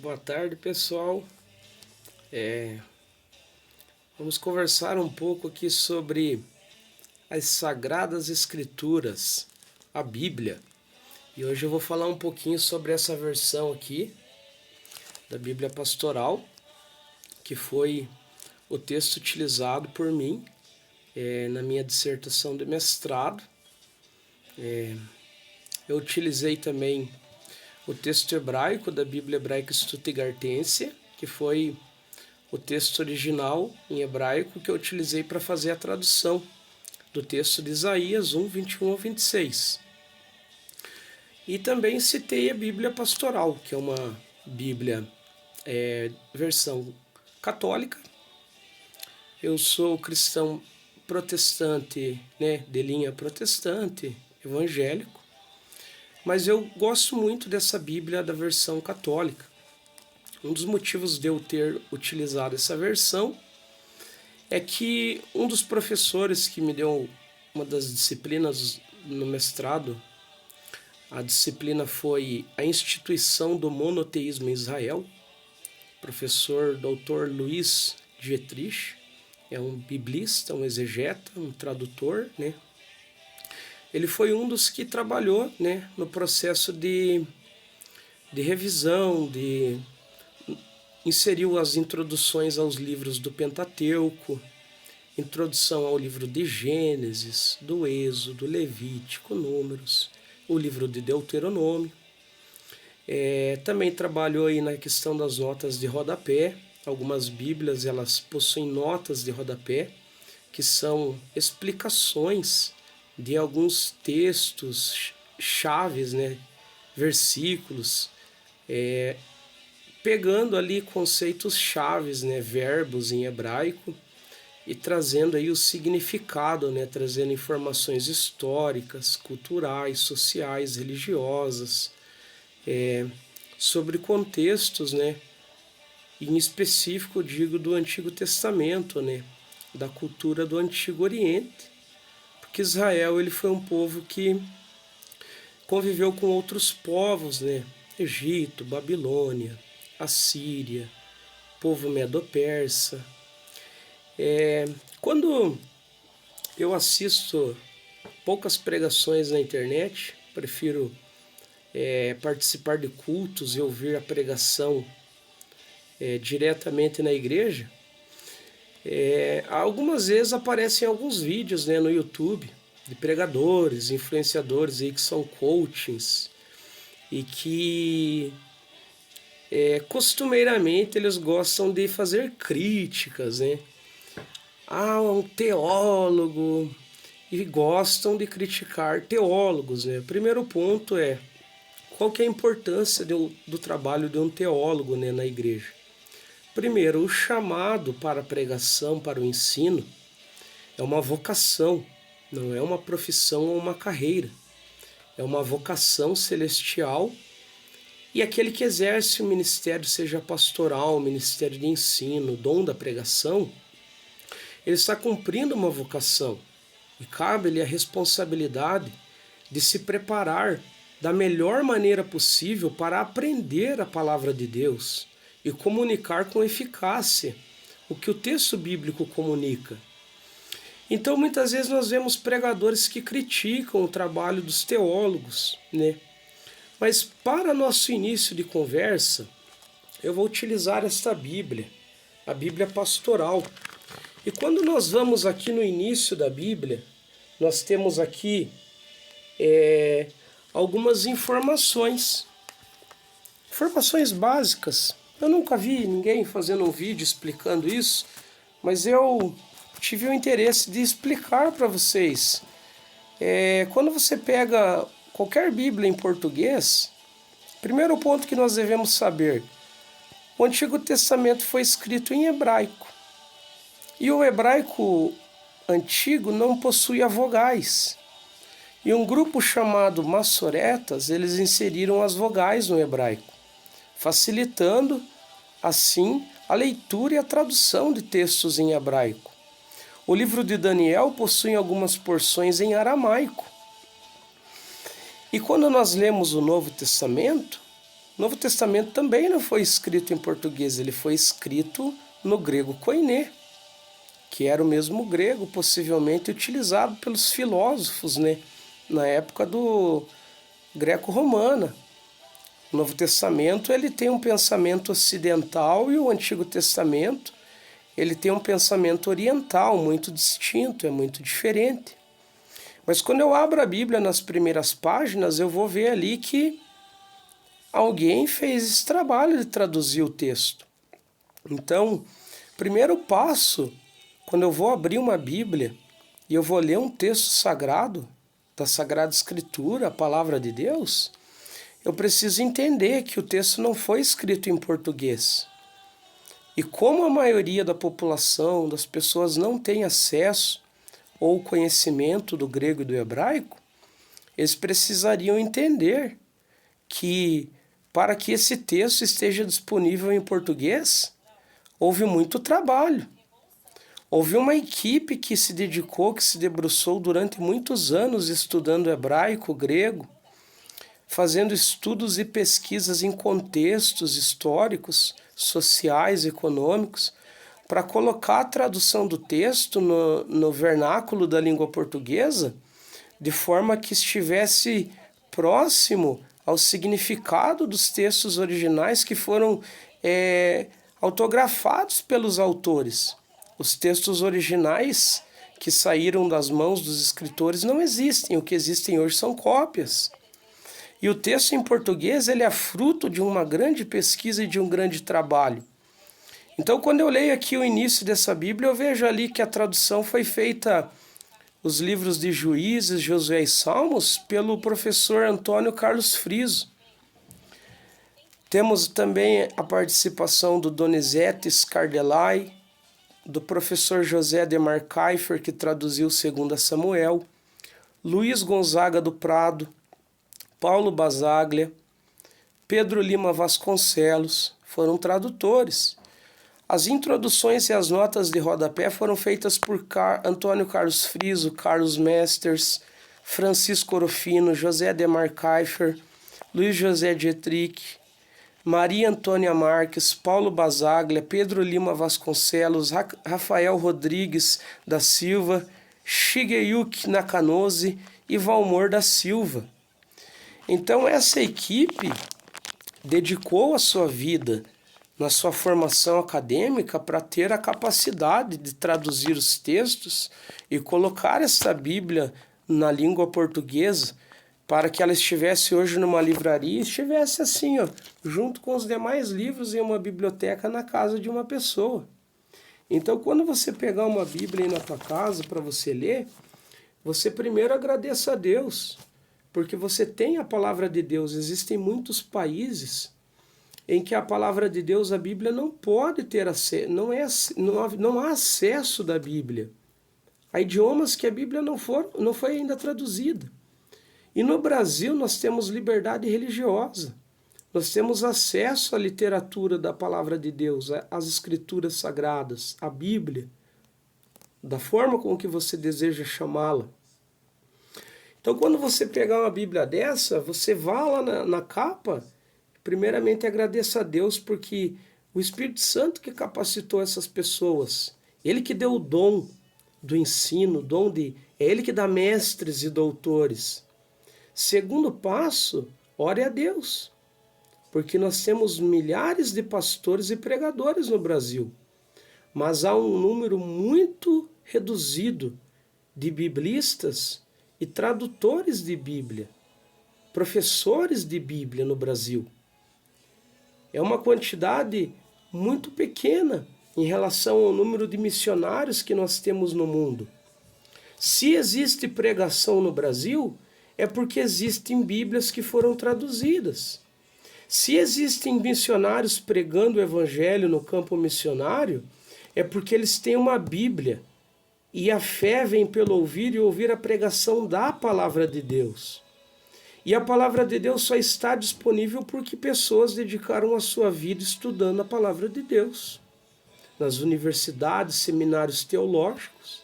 Boa tarde, pessoal. Vamos conversar um pouco aqui sobre as Sagradas Escrituras, a Bíblia. E hoje eu vou falar um pouquinho sobre essa versão aqui da Bíblia Pastoral, que foi o texto utilizado por mim na minha dissertação de mestrado. Eu utilizei também o texto hebraico da Bíblia Hebraica Stuttgartense, que foi o texto original em hebraico que eu utilizei para fazer a tradução do texto de Isaías 1, 21 ao 26. E também citei a Bíblia Pastoral, que é uma Bíblia versão católica. Eu sou cristão protestante, de linha protestante, evangélico, mas eu gosto muito dessa Bíblia da versão católica. Um dos motivos de eu ter utilizado essa versão é que um dos professores que me deu uma das disciplinas no mestrado, a disciplina foi a instituição do monoteísmo em Israel, professor Dr. Luiz Dietrich, é um biblista, um exegeta, um tradutor, Ele foi um dos que trabalhou, no processo de revisão, inseriu as introduções aos livros do Pentateuco, introdução ao livro de Gênesis, do Êxodo, Levítico, Números, o livro de Deuteronômio. Também trabalhou aí na questão das notas de rodapé. Algumas bíblias elas possuem notas de rodapé, que são explicações de alguns textos chaves, versículos, pegando ali conceitos chaves, verbos em hebraico, e trazendo aí o significado, trazendo informações históricas, culturais, sociais, religiosas, sobre contextos, em específico, digo, do Antigo Testamento, da cultura do Antigo Oriente, porque Israel ele foi um povo que conviveu com outros povos, Egito, Babilônia, Assíria, povo medo-persa. Quando eu assisto poucas pregações na internet, prefiro participar de cultos e ouvir a pregação diretamente na igreja. Algumas vezes aparecem alguns vídeos no YouTube de pregadores, influenciadores aí que são coachings e que costumeiramente eles gostam de fazer críticas, um teólogo, e gostam de criticar teólogos, O primeiro ponto qual que é a importância do trabalho de um teólogo, na igreja? Primeiro, o chamado para a pregação, para o ensino, é uma vocação, não é uma profissão ou uma carreira. É uma vocação celestial, e aquele que exerce o ministério, seja pastoral, ministério de ensino, dom da pregação, ele está cumprindo uma vocação, e cabe-lhe a responsabilidade de se preparar da melhor maneira possível para aprender a palavra de Deus e comunicar com eficácia o que o texto bíblico comunica. Então, muitas vezes nós vemos pregadores que criticam o trabalho dos teólogos, Mas para nosso início de conversa, eu vou utilizar esta Bíblia, a Bíblia Pastoral. E quando nós vamos aqui no início da Bíblia, nós temos aqui algumas informações básicas. Eu nunca vi ninguém fazendo um vídeo explicando isso, mas eu tive o interesse de explicar para vocês. Quando você pega qualquer Bíblia em português, primeiro ponto que nós devemos saber, o Antigo Testamento foi escrito em hebraico. E o hebraico antigo não possuía vogais. E um grupo chamado massoretas, eles inseriram as vogais no hebraico, facilitando, assim, a leitura e a tradução de textos em hebraico. O livro de Daniel possui algumas porções em aramaico. E quando nós lemos o Novo Testamento, O Novo Testamento também não foi escrito em português, ele foi escrito no grego koiné, que era o mesmo grego possivelmente utilizado pelos filósofos, né, na época do greco-romana. O Novo Testamento ele tem um pensamento ocidental e o Antigo Testamento ele tem um pensamento oriental muito distinto, é muito diferente. Mas quando eu abro a Bíblia nas primeiras páginas, eu vou ver ali que alguém fez esse trabalho de traduzir o texto. Então, primeiro passo, quando eu vou abrir uma Bíblia e eu vou ler um texto sagrado, da Sagrada Escritura, a Palavra de Deus, eu preciso entender que o texto não foi escrito em português. E como a maioria da população, das pessoas não tem acesso ou conhecimento do grego e do hebraico, eles precisariam entender que para que esse texto esteja disponível em português, houve muito trabalho. Houve uma equipe que se dedicou, que se debruçou durante muitos anos estudando hebraico, grego, fazendo estudos e pesquisas em contextos históricos, sociais, econômicos, para colocar a tradução do texto no vernáculo da língua portuguesa, de forma que estivesse próximo ao significado dos textos originais que foram autografados pelos autores. Os textos originais que saíram das mãos dos escritores não existem, o que existem hoje são cópias. E o texto em português ele é fruto de uma grande pesquisa e de um grande trabalho. Então, quando eu leio aqui o início dessa Bíblia, eu vejo ali que a tradução foi feita, os livros de Juízes, Josué e Salmos, pelo professor Antônio Carlos Friso. Temos também a participação do Donizete Scardelai, do professor José Ademar Kiefer, que traduziu 2 Samuel, Luiz Gonzaga do Prado, Paulo Basaglia, Pedro Lima Vasconcelos, foram tradutores. As introduções e as notas de rodapé foram feitas por Antônio Carlos Friso, Carlos Mesters, Francisco Orofino, José Ademar Kiefer, Luiz José Dietrich, Maria Antônia Marques, Paulo Basaglia, Pedro Lima Vasconcelos, Rafael Rodrigues da Silva, Shigeyuki Nakanoze e Valmor da Silva. Então essa equipe dedicou a sua vida na sua formação acadêmica para ter a capacidade de traduzir os textos e colocar essa Bíblia na língua portuguesa para que ela estivesse hoje numa livraria e estivesse assim, ó, junto com os demais livros em uma biblioteca na casa de uma pessoa. Então, quando você pegar uma Bíblia aí na tua casa para você ler, você primeiro agradeça a Deus, porque você tem a palavra de Deus. Existem muitos países em que a palavra de Deus, a Bíblia, não pode ter acesso, não há acesso da Bíblia. Há idiomas que a Bíblia não foi ainda traduzida. E no Brasil nós temos liberdade religiosa. Nós temos acesso à literatura da palavra de Deus, às escrituras sagradas, à Bíblia, da forma com que você deseja chamá-la. Então, quando você pegar uma Bíblia dessa, você vá lá na capa, primeiramente agradeça a Deus, porque o Espírito Santo que capacitou essas pessoas, Ele que deu o dom do ensino, é Ele que dá mestres e doutores. Segundo passo, ore a Deus, porque nós temos milhares de pastores e pregadores no Brasil, mas há um número muito reduzido de biblistas e tradutores de Bíblia, professores de Bíblia no Brasil. É uma quantidade muito pequena em relação ao número de missionários que nós temos no mundo. Se existe pregação no Brasil, é porque existem Bíblias que foram traduzidas. Se existem missionários pregando o Evangelho no campo missionário, é porque eles têm uma Bíblia. E a fé vem pelo ouvir e ouvir a pregação da palavra de Deus. E a palavra de Deus só está disponível porque pessoas dedicaram a sua vida estudando a palavra de Deus. Nas universidades, seminários teológicos,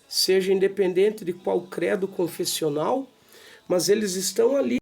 seja independente de qual credo confessional, mas eles estão ali